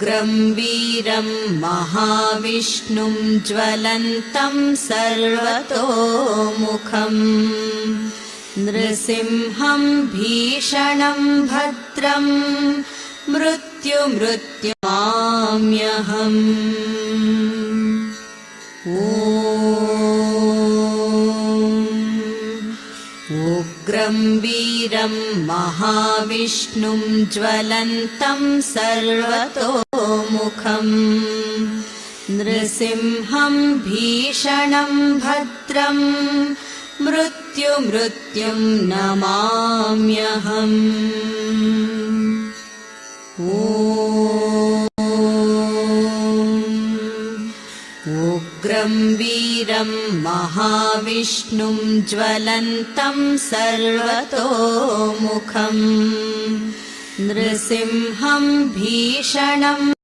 उग्रं वीरं महाविष्णुं ज्वलन्तं सर्वतोमुखम् नृसिंहं भीषणं भद्रं मृत्युमाम्यहम्। उग्रं वीरं महाविष्णुं ज्वलन्तं सर्वतोमुखम् नृसिंहं भीषणं भद्रं मृत्युं नमाम्यहम्। उग्रं वीरं महाविष्णुं ज्वलन्तं सर्वतोमुखम् नृसिंहं भीषणं